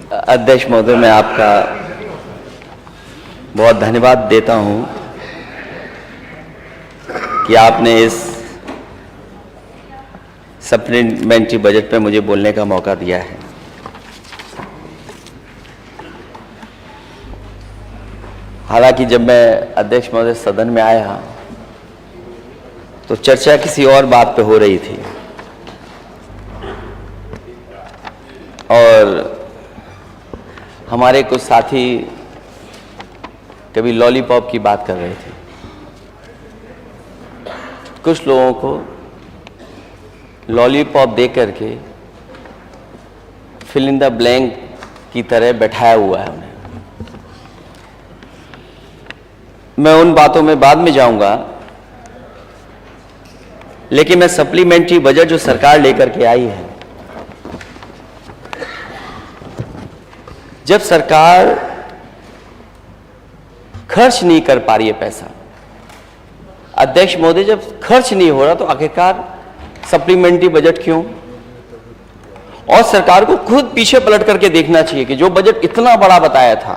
अध्यक्ष महोदय, मैं आपका बहुत धन्यवाद देता हूं कि आपने इस सप्लीमेंट्री बजट पे मुझे बोलने का मौका दिया है। हालांकि जब मैं अध्यक्ष महोदय सदन में आया तो चर्चा किसी और बात पे हो रही थी और हमारे कुछ साथी कभी लॉलीपॉप की बात कर रहे थे। कुछ लोगों को लॉलीपॉप दे करके फिल इन द ब्लैंक की तरह बैठाया हुआ है उन्हें। मैं उन बातों में बाद में जाऊंगा, लेकिन मैं सप्लीमेंट्री बजट जो सरकार लेकर के आई है, जब सरकार खर्च नहीं कर पा रही है पैसा, अध्यक्ष महोदय, जब खर्च नहीं हो रहा तो आखिरकार सप्लीमेंट्री बजट क्यों? और सरकार को खुद पीछे पलट करके देखना चाहिए कि जो बजट इतना बड़ा बताया था,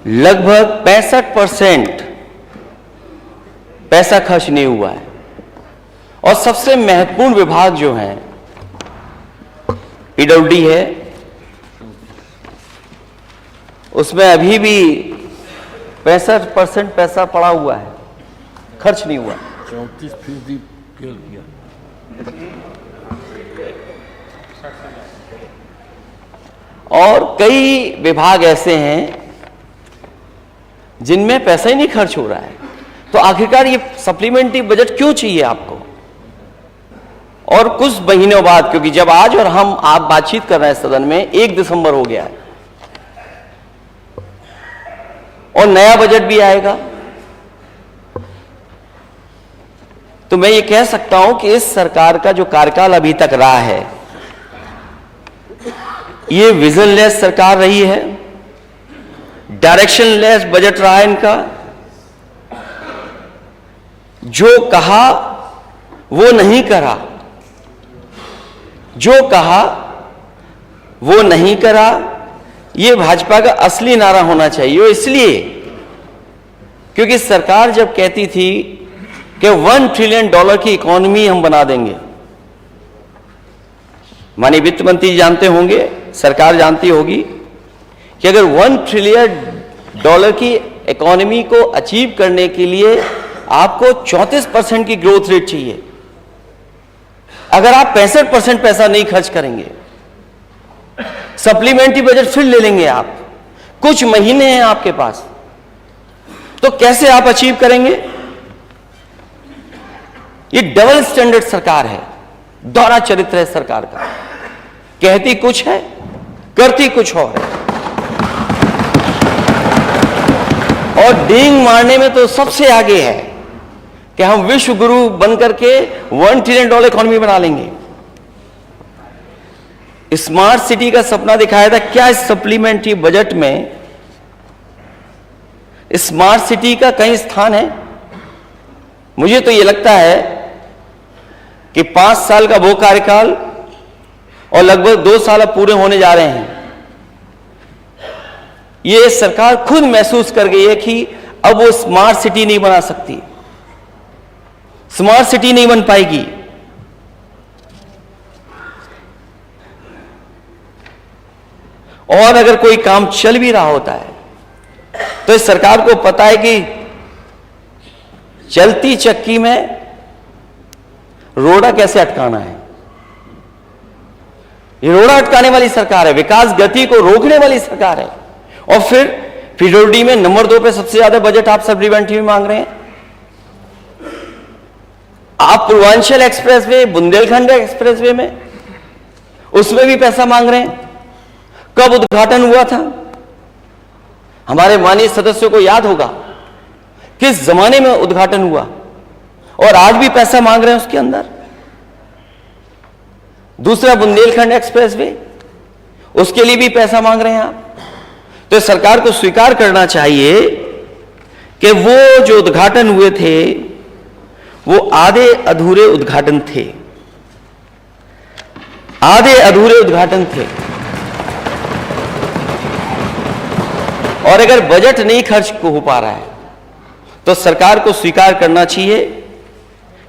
लगभग 65% पैसा खर्च नहीं हुआ है। और सबसे महत्वपूर्ण विभाग जो है पीडब्ल्यूडी है, उसमें अभी भी 65% पैसा पड़ा हुआ है, खर्च नहीं हुआ। 34% केवल किया। और कई विभाग ऐसे हैं जिनमें पैसा ही नहीं खर्च हो रहा है। तो आखिरकार ये सप्लीमेंट्री बजट क्यों चाहिए आपको? और कुछ महीनों बाद, क्योंकि जब आज और हम आप बातचीत कर रहे हैं सदन में, 1 दिसंबर हो गया है और नया बजट भी आएगा, तो मैं ये कह सकता हूं कि इस सरकार का जो कार्यकाल अभी तक रहा है, ये विजनलेस सरकार रही है, डायरेक्शनलेस बजट रहा है इनका। जो कहा वो नहीं करा, जो कहा वो नहीं करा, ये भाजपा का असली नारा होना चाहिए। और इसलिए क्योंकि सरकार जब कहती थी कि $1 ट्रिलियन की इकोनॉमी हम बना देंगे, माननीय वित्त मंत्री जानते होंगे, सरकार जानती होगी कि अगर $1 ट्रिलियन की इकोनॉमी को अचीव करने के लिए आपको 34% की ग्रोथ रेट चाहिए। अगर आप 65% पैसा नहीं खर्च करेंगे, सप्लीमेंट्री बजट फिर ले लेंगे आप, कुछ महीने हैं आपके पास, तो कैसे आप अचीव करेंगे? ये डबल स्टैंडर्ड सरकार है, दोहरा चरित्र है सरकार का। कहती कुछ है, करती कुछ और है। और डींग मारने में तो सबसे आगे है कि हम विश्व गुरु बनकर के $1 ट्रिलियन इकोनॉमी बना लेंगे। स्मार्ट सिटी का सपना दिखाया था। क्या इस सप्लीमेंट्री बजट में स्मार्ट सिटी का कहीं स्थान है? मुझे तो यह लगता है कि 5 साल का वो कार्यकाल और लगभग 2 साल अब पूरे होने जा रहे हैं, ये सरकार खुद महसूस कर गई है कि अब वो स्मार्ट सिटी नहीं बना सकती, स्मार्ट सिटी नहीं बन पाएगी। और अगर कोई काम चल भी रहा होता है तो इस सरकार को पता है कि चलती चक्की में रोड़ा कैसे अटकाना है। ये रोड़ा अटकाने वाली सरकार है, विकास गति को रोकने वाली सरकार है। और फिर पीडब्ल्यूडी में नंबर 2 पे सबसे ज्यादा बजट आप सप्लीमेंट्री में मांग रहे हैं। आप पूर्वांचल एक्सप्रेसवे, बुंदेलखंड एक्सप्रेसवे में, उसमें भी पैसा मांग रहे हैं। कब उद्घाटन हुआ था? हमारे माननीय सदस्यों को याद होगा किस जमाने में उद्घाटन हुआ, और आज भी पैसा मांग रहे हैं उसके अंदर। दूसरा बुंदेलखंड एक्सप्रेसवे, उसके लिए भी पैसा मांग रहे हैं आप। तो सरकार को स्वीकार करना चाहिए कि वो जो उद्घाटन हुए थे वो आधे अधूरे उद्घाटन थे। आधे अधूरे उद्घाटन थे। और अगर बजट नहीं खर्च हो पा रहा है तो सरकार को स्वीकार करना चाहिए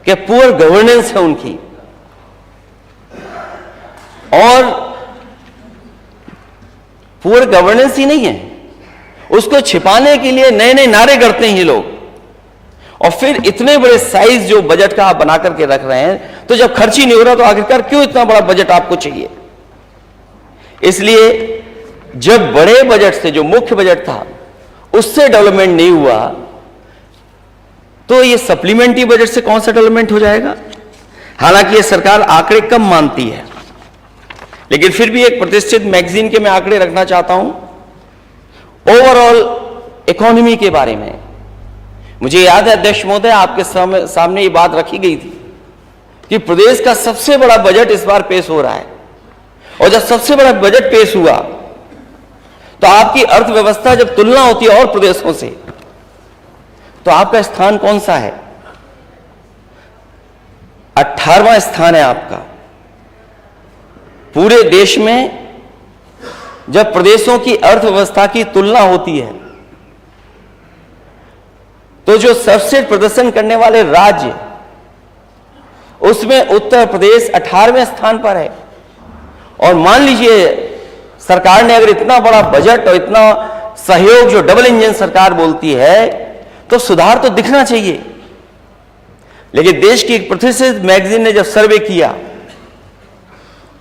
कि पुअर गवर्नेंस है उनकी, और पुअर गवर्नेंस ही नहीं है, उसको छिपाने के लिए नए नए नारे करते हैं ये लोग। और फिर इतने बड़े साइज जो बजट का आप बना करके रख रहे हैं, तो जब खर्च ही नहीं हो रहा तो आखिरकार क्यों इतना बड़ा बजट आपको चाहिए? इसलिए जब बड़े बजट से, जो मुख्य बजट था, उससे डेवलपमेंट नहीं हुआ तो ये सप्लीमेंट्री बजट से कौन सा डेवलपमेंट हो जाएगा? हालांकि ये सरकार आंकड़े कम मानती है, लेकिन फिर भी एक प्रतिष्ठित मैगजीन के मैं आंकड़े रखना चाहता हूं ओवरऑल इकोनॉमी के बारे में। मुझे याद है अध्यक्ष महोदय, आपके सामने ये बात रखी गई थी कि प्रदेश का सबसे बड़ा बजट इस बार पेश हो रहा है, और जब सबसे बड़ा बजट पेश हुआ तो आपकी अर्थव्यवस्था जब तुलना होती है और प्रदेशों से, तो आपका स्थान कौन सा है? 18वां स्थान है आपका पूरे देश में। जब प्रदेशों की अर्थव्यवस्था की तुलना होती है तो जो सर्वश्रेष्ठ प्रदर्शन करने वाले राज्य, उसमें उत्तर प्रदेश 18वें स्थान पर है। और मान लीजिए सरकार ने अगर इतना बड़ा बजट और इतना सहयोग, जो डबल इंजन सरकार बोलती है, तो सुधार तो दिखना चाहिए। लेकिन देश की एक प्रतिष्ठित मैगजीन ने जब सर्वे किया,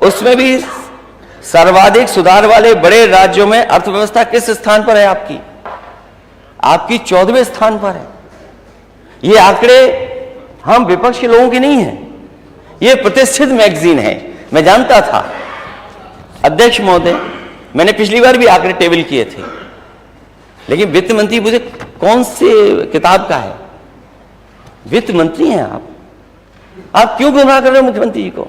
उसमें भी सर्वाधिक सुधार वाले बड़े राज्यों में अर्थव्यवस्था किस स्थान पर है? आपकी 14वें स्थान पर है। ये आंकड़े हम विपक्ष के लोगों के नहीं हैं, ये प्रतिष्ठित मैगजीन है। मैं जानता था अध्यक्ष महोदय, मैंने पिछली बार भी आंकड़े टेबल किए थे, लेकिन वित्त मंत्री मुझे कौन से किताब का है? वित्त मंत्री हैं आप क्यों गुमराह कर रहे हो मुख्यमंत्री जी को?